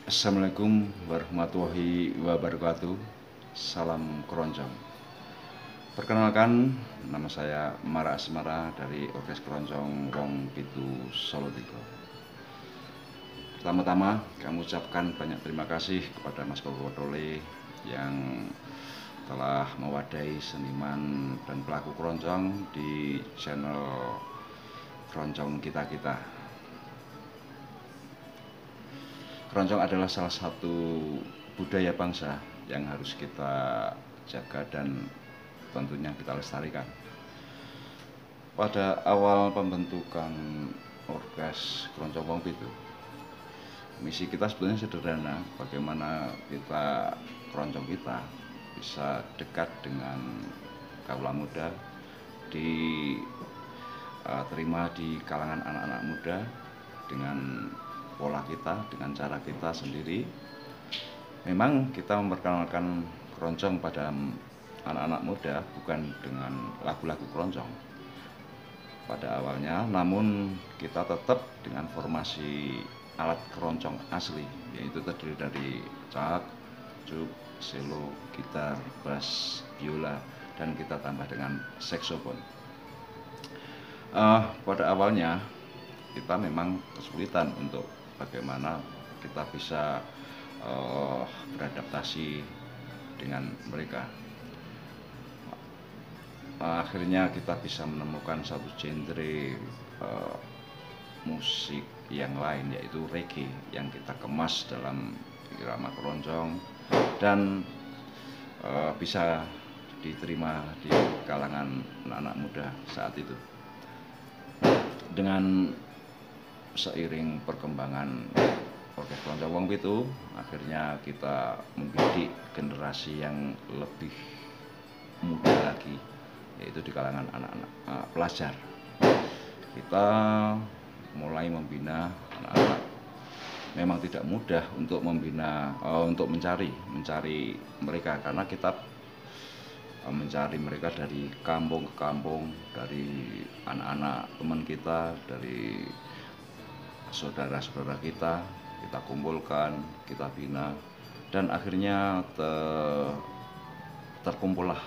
Assalamualaikum warahmatullahi wabarakatuh. Salam keroncong. Perkenalkan, nama saya Mara Asmara dari Orkes Keroncong Wong Pitu Solo Tigo. Pertama-tama, kami ucapkan banyak terima kasih kepada Mas Koko Tole yang telah mewadahi seniman dan pelaku keroncong di channel Keroncong Kita-Kita. Keroncong adalah salah satu budaya bangsa yang harus kita jaga dan tentunya kita lestarikan. Pada awal pembentukan Orkes Keroncong Wong Pitu, misi kita sebetulnya sederhana, bagaimana kita keroncong kita bisa dekat dengan kaula muda, diterima di kalangan anak-anak muda dengan pola kita, dengan cara kita sendiri. Memang kita memperkenalkan keroncong pada anak-anak muda bukan dengan lagu-lagu keroncong pada awalnya, namun kita tetap dengan formasi alat keroncong asli, yaitu terdiri dari cak, cuk, selo, gitar, bass, biola, dan kita tambah dengan saksofon. Pada awalnya kita memang kesulitan untuk bagaimana kita bisa beradaptasi dengan mereka. Akhirnya kita bisa menemukan satu genre musik yang lain, yaitu reggae, yang kita kemas dalam irama keroncong dan bisa diterima di kalangan anak-anak muda saat itu. Dengan seiring perkembangan Orkes Keroncong Wong Pitu, akhirnya kita mendidik generasi yang lebih muda lagi, yaitu di kalangan anak-anak pelajar. Kita mulai membina anak-anak. Memang tidak mudah untuk membina, untuk mencari mereka, karena kita mencari mereka dari kampung ke kampung, dari anak-anak teman kita, dari saudara-saudara kita kumpulkan, kita bina, dan akhirnya terkumpullah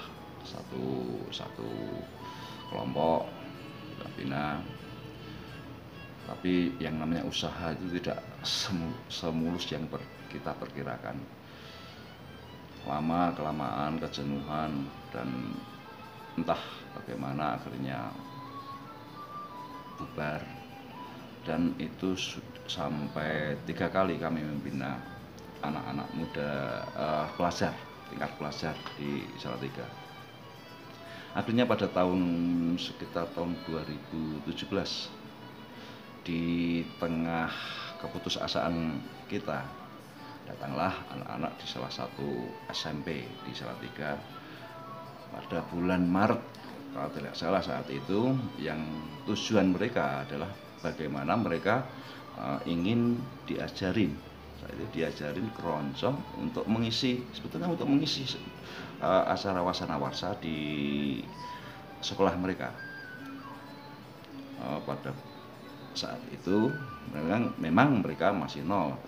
satu kelompok kita bina. Tapi yang namanya usaha itu tidak semulus yang kita perkirakan. Lama kelamaan kejenuhan dan entah bagaimana akhirnya bubar, dan itu sampai 3 kali kami membina anak-anak muda, pelajar, tingkat pelajar di Salatiga. Akhirnya pada sekitar tahun 2017, di tengah keputusasaan kita, datanglah anak-anak di salah satu SMP di Salatiga pada bulan Maret kalau tidak salah saat itu, yang tujuan mereka adalah bagaimana mereka ingin diajarin keroncong untuk mengisi acara wasana warsa di sekolah mereka. Pada saat itu memang mereka masih nol,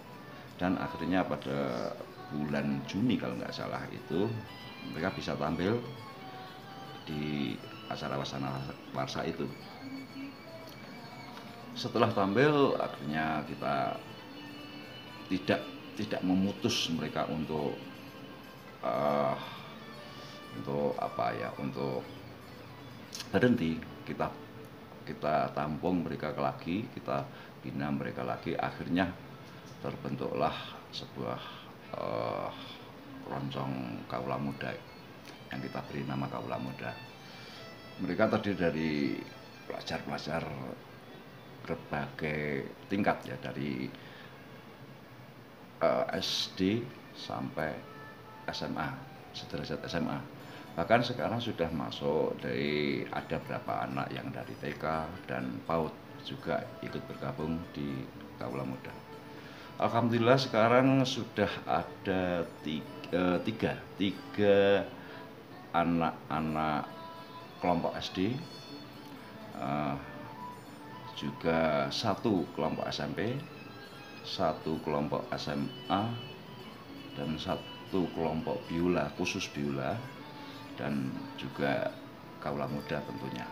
dan akhirnya pada bulan Juni kalau nggak salah itu mereka bisa tampil di acara wasana warsa itu. Setelah tampil, akhirnya kita tidak memutus mereka untuk berhenti. Kita tampung mereka lagi, kita bina mereka lagi. Akhirnya terbentuklah sebuah keroncong kaula muda yang kita beri nama Kaula Muda. Mereka terdiri dari pelajar-pelajar berbagai tingkat, ya, dari SD sampai SMA, sederajat SMA. Bahkan sekarang sudah masuk ada berapa anak yang dari TK dan PAUD juga ikut bergabung di Kaula Muda. Alhamdulillah sekarang sudah ada tiga anak-anak kelompok SD, juga 1 kelompok SMP, satu kelompok SMA dan satu kelompok biola, khusus biola, dan juga kaula muda tentunya.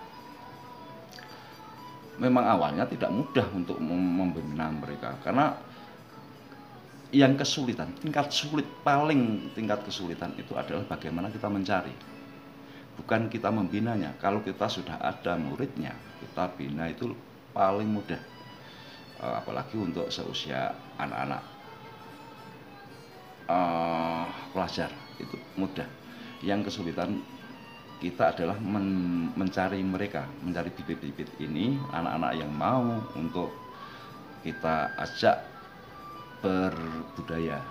Memang awalnya tidak mudah untuk membina mereka, karena yang kesulitan, tingkat kesulitan itu adalah bagaimana kita mencari, bukan kita membinanya. Kalau kita sudah ada muridnya, kita bina itu paling mudah, apalagi untuk seusia anak-anak pelajar itu mudah. Yang kesulitan kita adalah mencari mereka, mencari bibit-bibit ini, anak-anak yang mau untuk kita ajak berbudaya.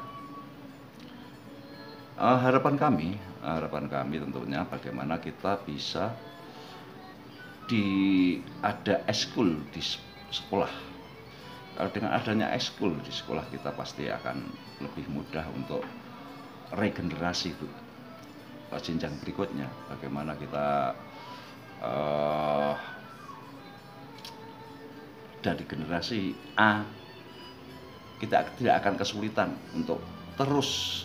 Harapan kami tentunya bagaimana kita bisa ada eskul di sekolah. Kalau dengan adanya eskul di sekolah, kita pasti akan lebih mudah untuk regenerasi jenjang berikutnya. Bagaimana kita dari generasi A, kita tidak akan kesulitan untuk terus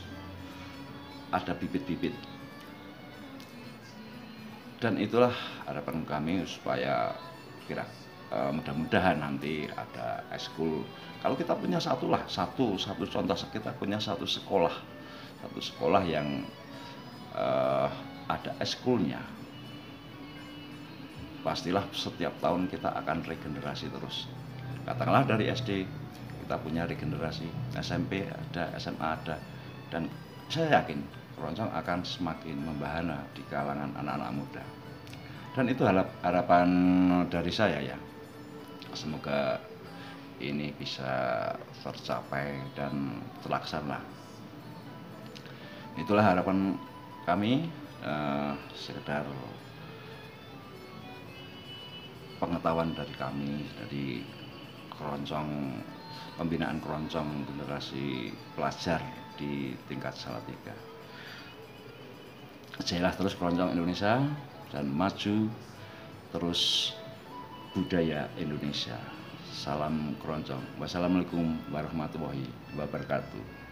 ada bibit-bibit. Dan itulah harapan kami supaya mudah-mudahan nanti ada eskul. Kalau kita punya satu contoh, kita punya satu sekolah yang ada eskulnya, pastilah setiap tahun kita akan regenerasi terus. Katakanlah dari SD kita punya regenerasi, SMP ada, SMA ada, dan saya yakin keroncong akan semakin membahana di kalangan anak-anak muda. Dan itu harapan dari saya ya. Semoga ini bisa tercapai dan terlaksana. Itulah harapan kami, sekedar pengetahuan dari kami, dari keroncong, pembinaan keroncong generasi pelajar di tingkat Salatiga. Jayalah terus keroncong Indonesia dan maju terus budaya Indonesia. Salam keroncong. Wassalamualaikum warahmatullahi wabarakatuh.